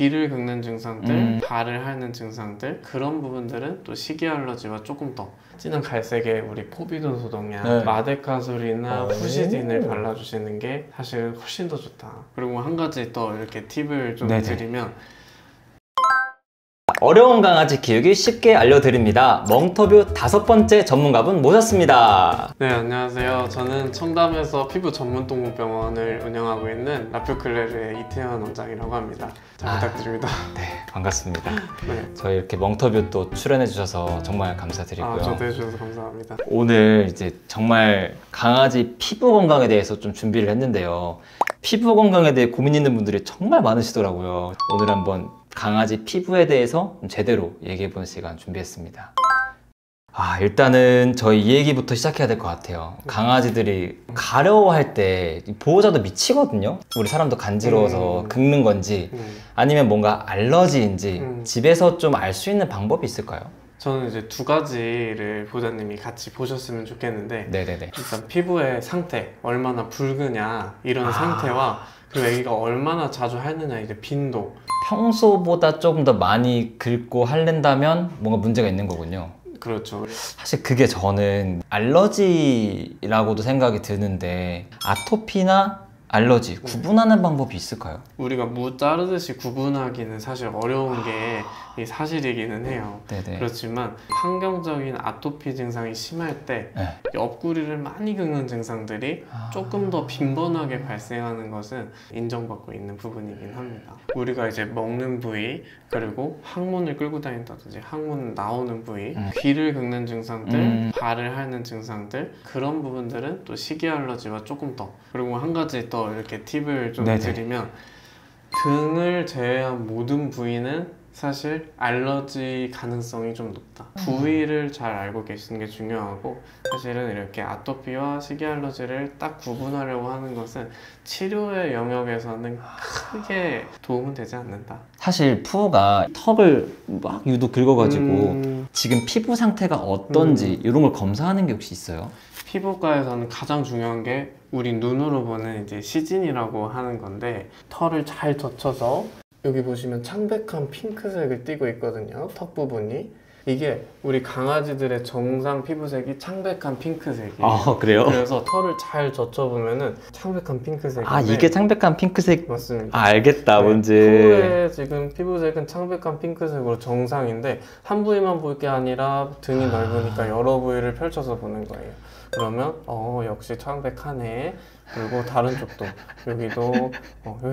귀를 긁는 증상들, 발을 핥는 증상들, 그런 부분들은 또 식이 알러지와 조금 더 진한 갈색의 우리 포비돈 소독약, 네. 마데카솔이나 푸시딘을 발라주시는 게 사실 훨씬 더 좋다. 그리고 한 가지 또 이렇게 팁을 좀 네네. 드리면, 어려운 강아지 키우기 쉽게 알려드립니다. 멍터뷰 5번째 전문가분 모셨습니다. 네, 안녕하세요. 저는 청담에서 피부 전문 동물병원을 운영하고 있는 라퓨클레르의 이태현 원장이라고 합니다. 잘 부탁드립니다. 네, 반갑습니다. 네. 저희 이렇게 멍터뷰 또 출연해 주셔서 정말 감사드리고요. 저도 해주셔서 감사합니다. 오늘 이제 정말 강아지 피부 건강에 대해서 좀 준비를 했는데요. 피부 건강에 대해 고민 있는 분들이 정말 많으시더라고요. 오늘 한번 강아지 피부에 대해서 제대로 얘기해보는 시간 준비했습니다. 일단은 저희 이 얘기부터 시작해야 될 것 같아요. 강아지들이 가려워할 때 보호자도 미치거든요. 우리 사람도 간지러워서 긁는 건지 아니면 뭔가 알러지인지 집에서 좀 알 수 있는 방법이 있을까요? 저는 이제 두 가지를 보호자님이 같이 보셨으면 좋겠는데, 네네네. 일단 피부의 상태, 얼마나 붉으냐 이런 상태와 그리고 애기가 얼마나 자주 핥느냐, 이제 빈도. 평소보다 조금 더 많이 긁고 핥는다면 뭔가 문제가 있는 거군요. 그렇죠. 사실 그게 저는 알러지라고도 생각이 드는데 아토피나 알러지 구분하는 방법이 있을까요? 우리가 무 자르듯이 구분하기는 사실 어려운 게 이 사실이기는 해요. 네네. 그렇지만 환경적인 아토피 증상이 심할 때 네. 옆구리를 많이 긁는 증상들이 조금 더 빈번하게 발생하는 것은 인정받고 있는 부분이긴 합니다. 우리가 이제 먹는 부위, 그리고 항문을 끌고 다닌다든지 항문 나오는 부위, 귀를 긁는 증상들, 발을 핥는 증상들, 그런 부분들은 또 식이 알러지와 조금 더. 그리고 한 가지 더 이렇게 팁을 좀 네네. 드리면, 등을 제외한 모든 부위는 사실 알러지 가능성이 좀 높다. 부위를 잘 알고 계시는 게 중요하고, 사실은 이렇게 아토피와 식이 알러지를 딱 구분하려고 하는 것은 치료의 영역에서는 크게 도움은 되지 않는다. 사실 푸우가 턱을 막 유독 긁어가지고 지금 피부 상태가 어떤지 이런 걸 검사하는 게 혹시 있어요? 피부과에서는 가장 중요한 게 우리 눈으로 보는 이제 시진이라고 하는 건데, 털을 잘 젖혀서 여기 보시면 창백한 핑크색을 띠고 있거든요. 턱 부분이. 이게 우리 강아지들의 정상 피부색이 창백한 핑크색이에요. 그래요? 그래서 털을 잘 젖혀보면은 창백한 핑크색인데, 이게 창백한 핑크색. 맞습니다. 알겠다. 네, 뭔지. 푸우의 지금 피부색은 창백한 핑크색으로 정상인데, 한 부위만 볼 게 아니라 등이 넓으니까 여러 부위를 펼쳐서 보는 거예요. 그러면 역시 창백하네. 그리고 다른 쪽도 여기도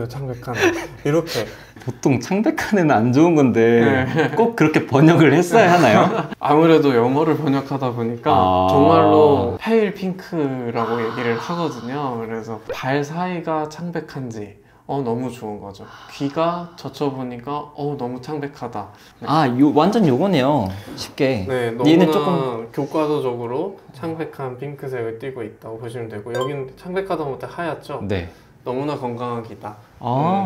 창백하네. 이렇게. 보통 창백한 애는 안 좋은 건데 꼭 그렇게 번역을 했어야 하나요? 아무래도 영어를 번역하다 보니까 정말로 페일 핑크라고 얘기를 하거든요. 그래서 발 사이가 창백한지 너무 좋은 거죠. 귀가 젖혀보니까 너무 창백하다. 완전 요거네요. 쉽게. 네, 너무나 얘는 조금 교과서적으로 창백한 핑크색을 띠고 있다고 보시면 되고, 여기는 창백하다 못해 하얗죠? 네. 너무나 건강한 귀다.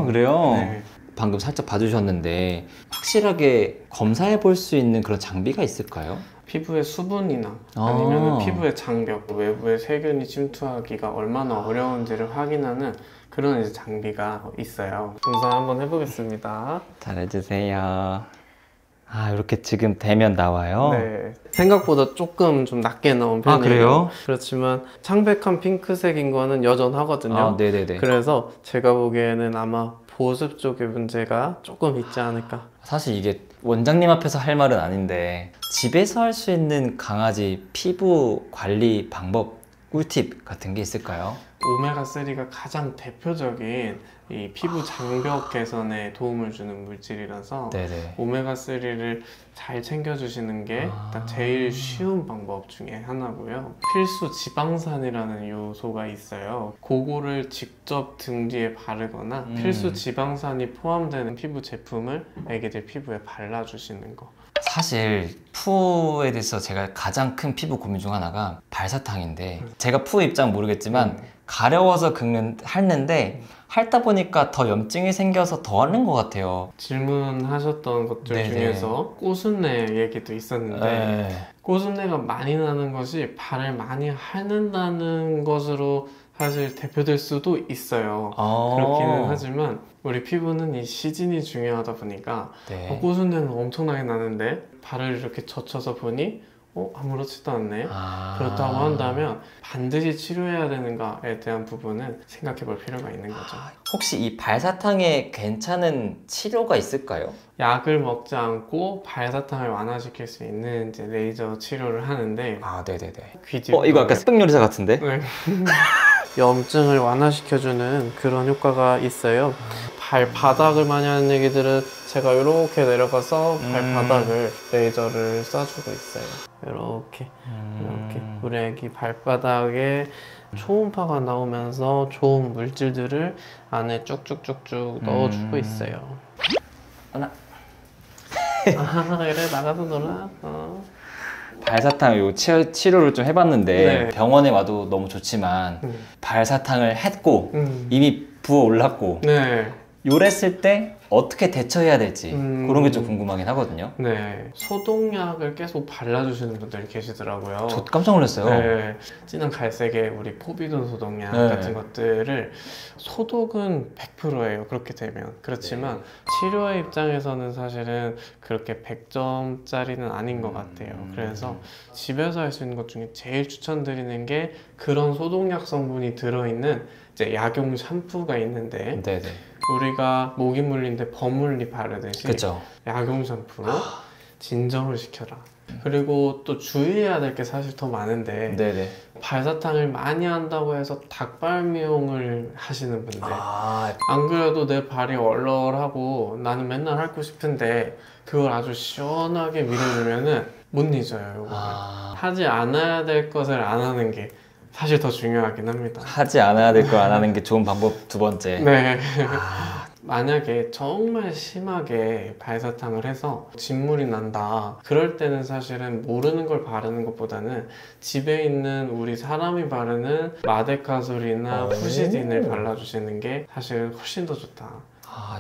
그래요? 네. 방금 살짝 봐주셨는데 확실하게 검사해 볼 수 있는 그런 장비가 있을까요? 피부의 수분이나 아니면 피부의 장벽, 외부의 세균이 침투하기가 얼마나 어려운지를 확인하는 그런 이제 장비가 있어요. 검사 한번 해보겠습니다. 잘해주세요. 이렇게 지금 대면 나와요? 네. 생각보다 조금 좀 낮게 나온 편이에요. 그래요? 그렇지만 창백한 핑크색인 거는 여전하거든요. 네네네. 그래서 제가 보기에는 아마 보습 쪽에 문제가 조금 있지 않을까. 사실 이게 원장님 앞에서 할 말은 아닌데 집에서 할 수 있는 강아지 피부 관리 방법, 꿀팁 같은 게 있을까요? 오메가3가 가장 대표적인 이 피부 장벽 개선에 도움을 주는 물질이라서 네네. 오메가3를 잘 챙겨주시는 게 일단 제일 쉬운 방법 중에 하나고요. 필수 지방산이라는 요소가 있어요. 그거를 직접 등 뒤에 바르거나 필수 지방산이 포함되는 피부 제품을 애기들 피부에 발라주시는 거. 사실 푸에 대해서 제가 가장 큰 피부 고민 중 하나가 발사탕인데, 제가 푸 입장 모르겠지만 가려워서 핥는데 핥다 보니까 더 염증이 생겨서 더 하는 것 같아요. 질문하셨던 것들 네네. 중에서 꼬순내 얘기도 있었는데, 꼬순내가 많이 나는 것이 발을 많이 핥는다는 것으로 사실 대표될 수도 있어요. 아. 그렇기는 하지만 우리 피부는 이 시즌이 중요하다 보니까 네. 꼬순내는 엄청나게 나는데 발을 이렇게 젖혀서 보니 아무렇지도 않네. 그렇다고 한다면 반드시 치료해야 되는가에 대한 부분은 생각해 볼 필요가 있는 거죠. 혹시 이 발사탕에 괜찮은 치료가 있을까요? 약을 먹지 않고 발사탕을 완화시킬 수 있는 이제 레이저 치료를 하는데 아, 네네네. 귀집 이거 아까 스펙 요리사 같은데? 네. 염증을 완화시켜주는 그런 효과가 있어요. 발바닥을 많이 하는 얘기들은 제가 이렇게 내려가서 발바닥을 레이저를 쏴주고 있어요. 이렇게 우리 애기 발바닥에 초음파가 나오면서 좋은 물질들을 안에 쭉쭉쭉쭉 넣어주고 있어요. 하나. 그래 나가서 놀아. 발사탕 요 치료를 좀 해봤는데 네. 병원에 와도 너무 좋지만 발사탕을 했고 이미 부어 올랐고 네. 요랬을 때 어떻게 대처해야 될지 그런 게 좀 궁금하긴 하거든요. 네. 소독약을 계속 발라주시는 분들이 계시더라고요. 저 깜짝 놀랐어요. 네. 진한 갈색의 우리 포비돈 소독약 네. 같은 것들을 소독은 100%예요. 그렇게 되면. 그렇지만 치료의 입장에서는 사실은 그렇게 100점짜리는 아닌 것 같아요. 그래서 집에서 할 수 있는 것 중에 제일 추천드리는 게 그런 소독약 성분이 들어있는 이제 약용 샴푸가 있는데 네네. 우리가 모기 물린데 버물리 바르듯이 그쵸. 약용 샴푸로 진정을 시켜라. 그리고 또 주의해야 될 게 사실 더 많은데 네네. 발사탕을 많이 한다고 해서 닭발 미용을 하시는 분들 안 그래도 내 발이 얼얼하고 나는 맨날 핥고 싶은데 그걸 아주 시원하게 밀어주면은 못 잊어요. 이거를. 하지 않아야 될 것을 안 하는 게 사실 더 중요하긴 합니다. 하지 않아야 될 걸 안 하는 게 좋은 방법 두 번째. 네. 만약에 정말 심하게 발사탕을 해서 진물이 난다. 그럴 때는 사실은 모르는 걸 바르는 것보다는 집에 있는 우리 사람이 바르는 마데카솔이나 푸시딘을 발라주시는 게 사실 훨씬 더 좋다.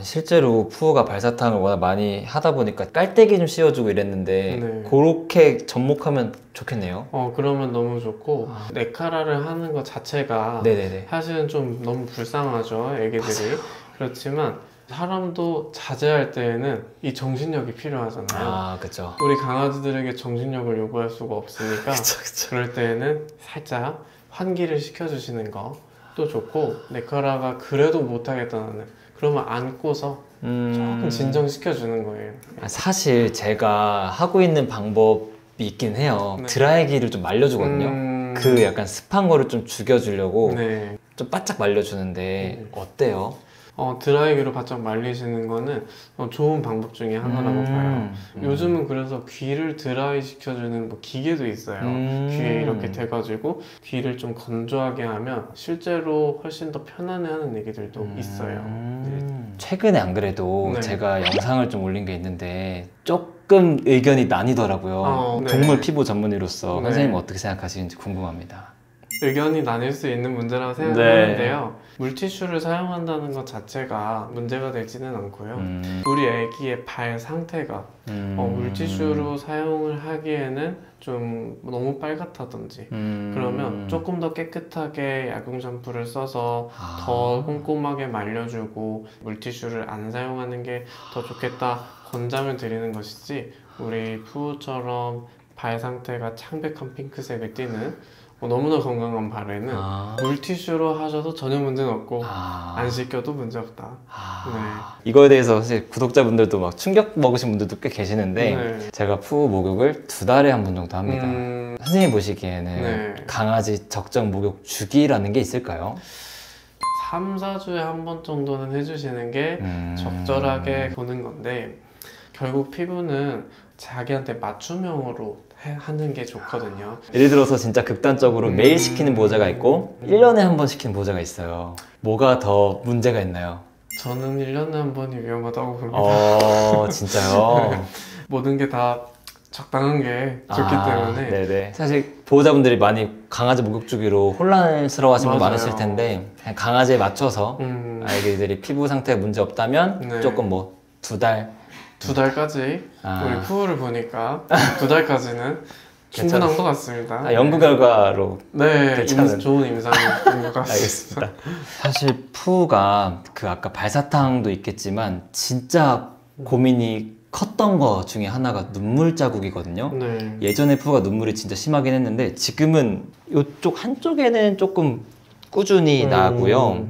실제로 푸우가 발사탕을 워낙 많이 하다 보니까 깔때기 좀 씌워주고 이랬는데 네. 그렇게 접목하면 좋겠네요. 그러면 너무 좋고 네카라를 하는 것 자체가 네네네. 사실은 좀 너무 불쌍하죠, 애기들이. 그렇지만 사람도 자제할 때에는 이 정신력이 필요하잖아요. 그쵸. 우리 강아지들에게 정신력을 요구할 수가 없으니까 그쵸. 그럴 때에는 살짝 환기를 시켜주시는 것도 좋고 네카라가 그래도 못하겠다 나는 그러면 안고서 조금 진정시켜주는 거예요. 사실 제가 하고 있는 방법이 있긴 해요. 네. 드라이기를 좀 말려주거든요. 그 약간 습한 거를 좀 죽여주려고 네. 좀 바짝 말려주는데 어때요? 드라이기로 바짝 말리시는 거는 좋은 방법 중에 하나라고 봐요. 요즘은 그래서 귀를 드라이 시켜주는 뭐 기계도 있어요. 귀에 이렇게 돼가지고 귀를 좀 건조하게 하면 실제로 훨씬 더 편안해하는 얘기들도 있어요. 최근에 안 그래도 네. 제가 영상을 좀 올린 게 있는데 조금 의견이 나뉘더라고요. 네. 동물 피부 전문의로서 네. 선생님 어떻게 생각하시는지 궁금합니다. 의견이 나뉠 수 있는 문제라고 생각하는데요. 물티슈를 사용한다는 것 자체가 문제가 되지는 않고요. 우리 애기의 발 상태가 물티슈로 사용을 하기에는 좀 너무 빨갛다든지 그러면 조금 더 깨끗하게 약용 샴푸를 써서 더 꼼꼼하게 말려주고 물티슈를 안 사용하는 게 더 좋겠다 권장을 드리는 것이지 우리 푸우처럼 발 상태가 창백한 핑크색을 띠는 너무나 건강한 발에는 물티슈로 하셔도 전혀 문제는 없고 안 씻겨도 문제 없다. 네. 이거에 대해서 사실 구독자분들도 막 충격 먹으신 분들도 꽤 계시는데 네. 제가 푸우 목욕을 2달에 한 번 정도 합니다. 선생님 보시기에는 네. 강아지 적정 목욕 주기라는 게 있을까요? 3, 4주에 한 번 정도는 해주시는 게 적절하게 보는 건데 결국 피부는 자기한테 맞춤형으로 하는 게 좋거든요. 예를 들어서 진짜 극단적으로 매일 시키는 보호자가 있고 1년에 한 번 시키는 보호자가 있어요. 뭐가 더 문제가 있나요? 저는 1년에 한 번이 위험하다고 봅니다. 진짜요? 모든 게 다 적당한 게 좋기 때문에 네네. 사실 보호자분들이 많이 강아지 목욕 주기로 혼란스러워 하시는 분 맞아요. 많으실 텐데 그냥 강아지에 맞춰서 아이들이 피부 상태에 문제 없다면 네. 조금 뭐 2달 2달까지 우리 푸우를 보니까 2달까지는 충분한 것 같습니다. 연구 결과로 네, 괜찮은. 좋은 임상인 것 같습니다. 알겠습니다. 사실 푸우가 그 아까 발사탕도 있겠지만 진짜 고민이 컸던 거 중에 하나가 눈물 자국이거든요. 네. 예전에 푸우가 눈물이 진짜 심하긴 했는데 지금은 이쪽 한쪽에는 조금 꾸준히 나고요.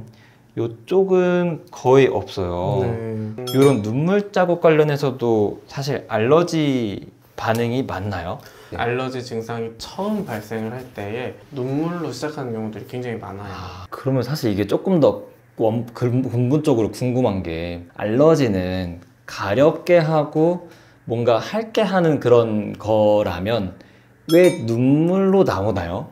이쪽은 거의 없어요. 네. 이런 눈물 자국 관련해서도 사실 알러지 반응이 많나요? 알러지 증상이 처음 발생을 할 때에 눈물로 시작하는 경우들이 굉장히 많아요. 그러면 사실 이게 조금 더 근본적으로 궁금한 게 알러지는 가렵게 하고 뭔가 핥게 하는 그런 거라면 왜 눈물로 나오나요?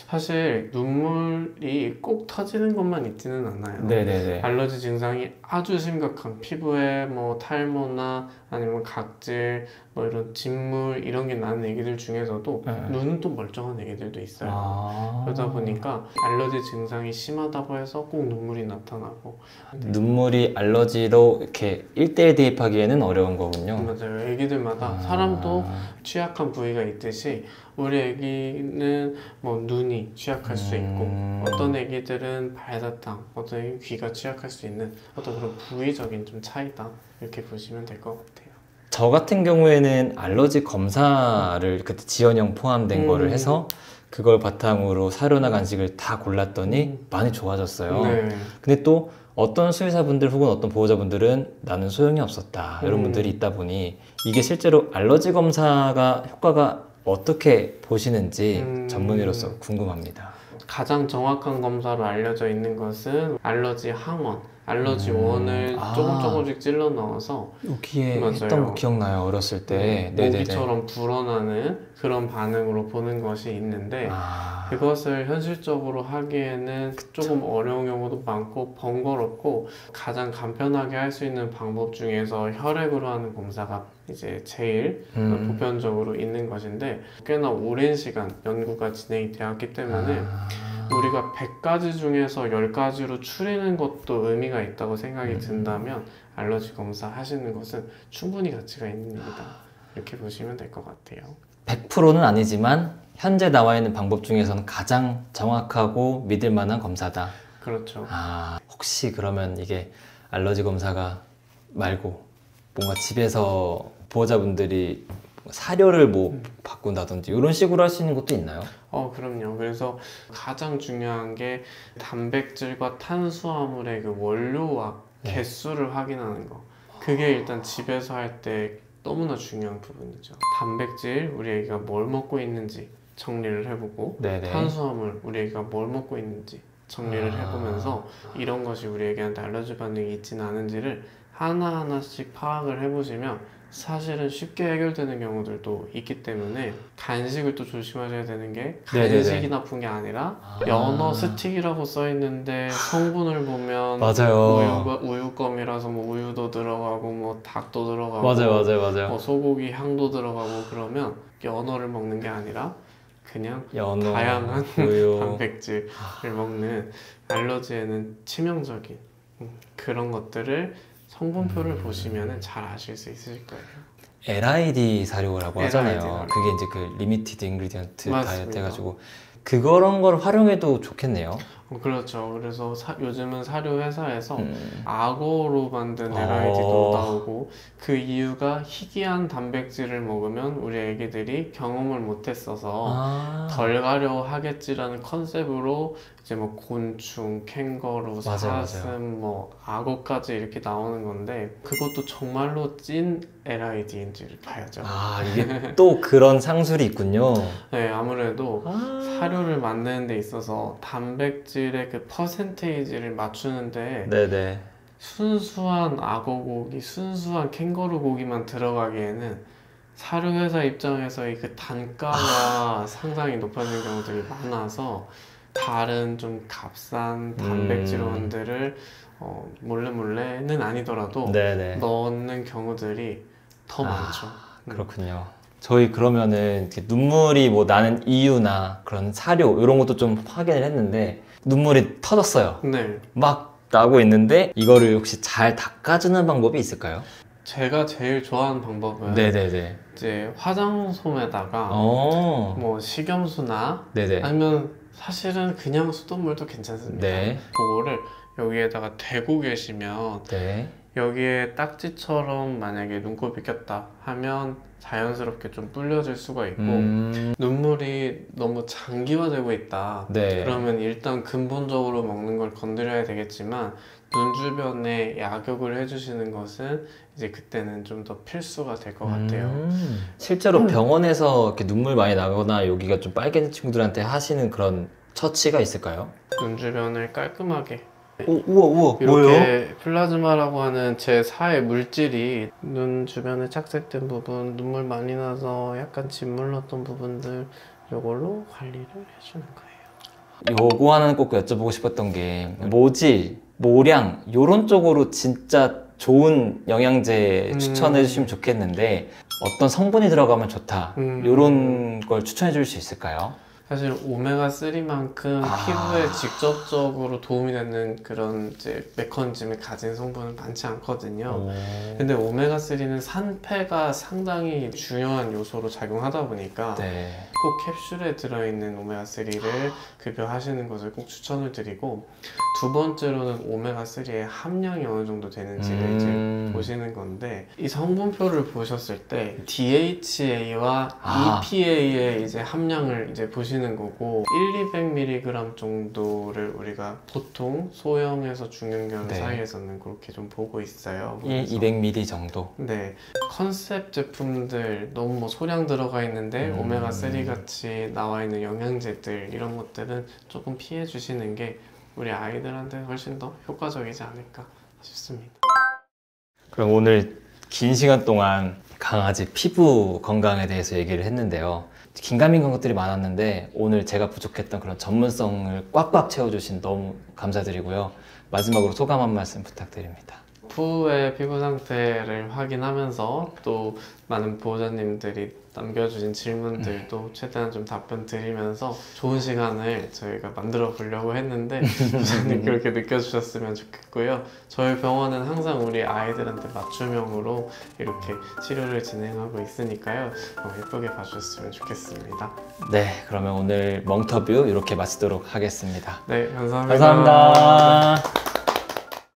사실 눈물이 꼭 터지는 것만 있지는 않아요. 네네네. 알러지 증상이 아주 심각한 피부에 뭐 탈모나 아니면 각질, 뭐 이런 진물 이런 게 나는 애기들 중에서도 눈은 또 멀쩡한 애기들도 있어요. 그러다 보니까 알러지 증상이 심하다고 해서 꼭 눈물이 나타나고. 눈물이 알러지로 이렇게 1대1 대입하기에는 어려운 거군요. 맞아요. 애기들마다 사람도 취약한 부위가 있듯이 우리 애기는 뭐 눈이 취약할 수 있고 어떤 애기들은 발사탕, 어떤 애기 귀가 취약할 수 있는 어떤 그런 부위적인 좀 차이다 이렇게 보시면 될 것 같아요. 저 같은 경우에는 알러지 검사를 그때 지연이 형 포함된 거를 해서 그걸 바탕으로 사료나 간식을 다 골랐더니 많이 좋아졌어요. 네. 근데 또 어떤 수의사분들 혹은 어떤 보호자분들은 나는 소용이 없었다 이런 분들이 있다 보니 이게 실제로 알러지 검사가 효과가 어떻게 보시는지 전문의로서 궁금합니다. 가장 정확한 검사로 알려져 있는 것은 알러지 항원, 알러지 원을 조금씩 찔러 넣어서 여기에 맞아요. 했던 거 기억나요? 어렸을 때. 모기처럼 불어나는 그런 반응으로 보는 것이 있는데 그것을 현실적으로 하기에는 조금 어려운 경우도 많고 번거롭고 가장 간편하게 할 수 있는 방법 중에서 혈액으로 하는 검사가 이제 제일 보편적으로 있는 것인데 꽤나 오랜 시간 연구가 진행이 되었기 때문에 우리가 100가지 중에서 10가지로 추리는 것도 의미가 있다고 생각이 든다면 알러지 검사 하시는 것은 충분히 가치가 있는 일이다 이렇게 보시면 될 것 같아요. 100%는 아니지만 현재 나와 있는 방법 중에서는 가장 정확하고 믿을 만한 검사다. 그렇죠. 혹시 그러면 이게 알러지 검사가 말고 뭔가 집에서 보호자분들이 사료를 뭐 바꾼다든지 이런 식으로 할 수 있는 것도 있나요? 그럼요. 그래서 가장 중요한 게 단백질과 탄수화물의 그 원료와 개수를 확인하는 거. 그게 일단 집에서 할 때 너무나 중요한 부분이죠. 단백질, 우리 애기가 뭘 먹고 있는지 정리를 해보고 네네. 탄수화물, 우리 애기가 뭘 먹고 있는지 정리를 해보면서 이런 것이 우리 애기한테 알러지 반응이 있지는 않은지를 하나하나씩 파악을 해보시면 사실은 쉽게 해결되는 경우들도 있기 때문에 간식을 또 조심하셔야 되는 게 간식이 나쁜 게 아니라 연어 스틱이라고 써있는데 성분을 보면 맞아요. 우유껌이라서 뭐 우유도 들어가고 뭐 닭도 들어가고 맞아요. 뭐 소고기 향도 들어가고 그러면 연어를 먹는 게 아니라 그냥 연어, 다양한 우유. 단백질을 먹는 알러지에는 치명적인 그런 것들을 성분표를 보시면 잘 아실 수 있으실 거예요. LID 사료라고 하잖아요. LID. 그게 이제 그 리미티드 인그리디언트 맞습니다. 다이어트 해가지고 그런 걸 활용해도 좋겠네요. 그렇죠. 그래서 요즘은 사료 회사에서 악어로 만든 LID도 나오고 그 이유가 희귀한 단백질을 먹으면 우리 애기들이 경험을 못했어서 덜 가려 하겠지라는 컨셉으로 이제 뭐 곤충, 캥거루, 사슴, 뭐 악어까지 이렇게 나오는 건데 그것도 정말로 찐 LID인지를 봐야죠. 이게 또 그런 상술이 있군요. 네, 아무래도 사료를 만드는 데 있어서 단백질의 그 퍼센테이지를 맞추는데 네네. 순수한 악어고기, 순수한 캥거루 고기만 들어가기에는 사료회사 입장에서의 그 단가가 상당히 높아지는 경우들이 많아서 다른 좀 값싼 단백질원들을 몰래는 아니더라도 네네. 넣는 경우들이 더 많죠. 그렇군요. 저희 그러면은 이렇게 눈물이 뭐 나는 이유나 그런 사료 이런 것도 좀 확인을 했는데 눈물이 터졌어요. 네. 막 나고 있는데 이거를 혹시 잘 닦아주는 방법이 있을까요? 제가 제일 좋아하는 방법은 네네네. 이제 화장솜에다가 뭐 식염수나 네네. 아니면 사실은 그냥 수돗물도 괜찮습니다. 네. 그거를 여기에다가 대고 계시면 네. 여기에 딱지처럼 만약에 눈곱이 꼈다 하면 자연스럽게 좀 불려질 수가 있고 눈물이 너무 장기화되고 있다 네. 그러면 일단 근본적으로 먹는 걸 건드려야 되겠지만 눈 주변에 약욕을 해주시는 것은 이제 그때는 좀 더 필수가 될 것 같아요. 실제로 병원에서 이렇게 눈물 많이 나거나 여기가 좀 빨개진 친구들한테 하시는 그런 처치가 있을까요? 눈 주변을 깔끔하게 우와 이렇게 뭐예요? 플라즈마라고 하는 제4의 물질이 눈 주변에 착색된 부분, 눈물 많이 나서 약간 짓물렀던 부분들 이걸로 관리를 해주는 거예요. 요거 하나는 꼭 여쭤보고 싶었던 게 모질, 모량 요런 쪽으로 진짜 좋은 영양제 추천해 주시면 좋겠는데 어떤 성분이 들어가면 좋다 요런 걸 추천해 줄 수 있을까요? 사실 오메가3만큼 피부에 직접적으로 도움이 되는 그런 이제 메커니즘을 가진 성분은 많지 않거든요. 근데 오메가3는 산패가 상당히 중요한 요소로 작용하다 보니까 네. 꼭 캡슐에 들어있는 오메가3를 급여하시는 것을 꼭 추천을 드리고 두 번째로는 오메가3의 함량이 어느 정도 되는지를 이제 보시는 건데 이 성분표를 보셨을 때 DHA와 EPA의 이제 함량을 이제 보시는 거고 1,200mg 정도를 우리가 보통 소형에서 중형견 사이에서는 그렇게 좀 보고 있어요. 200ml 정도? 네, 컨셉 제품들 너무 뭐 소량 들어가 있는데 오메가3 같이 나와 있는 영양제들 이런 것들은 조금 피해 주시는 게 우리 아이들한테 훨씬 더 효과적이지 않을까 싶습니다. 그럼 오늘 긴 시간 동안 강아지 피부 건강에 대해서 얘기를 했는데요. 긴가민가한 것들이 많았는데 오늘 제가 부족했던 그런 전문성을 꽉꽉 채워주신 너무 감사드리고요. 마지막으로 소감 한 말씀 부탁드립니다. 후의 피부 상태를 확인하면서 또 많은 보호자님들이 남겨주신 질문들도 최대한 좀 답변 드리면서 좋은 시간을 저희가 만들어 보려고 했는데 보호자님 그렇게 느껴주셨으면 좋겠고요. 저희 병원은 항상 우리 아이들한테 맞춤형으로 이렇게 치료를 진행하고 있으니까요. 예쁘게 봐주셨으면 좋겠습니다. 네, 그러면 오늘 멍터뷰 이렇게 마치도록 하겠습니다. 네, 감사합니다. 감사합니다.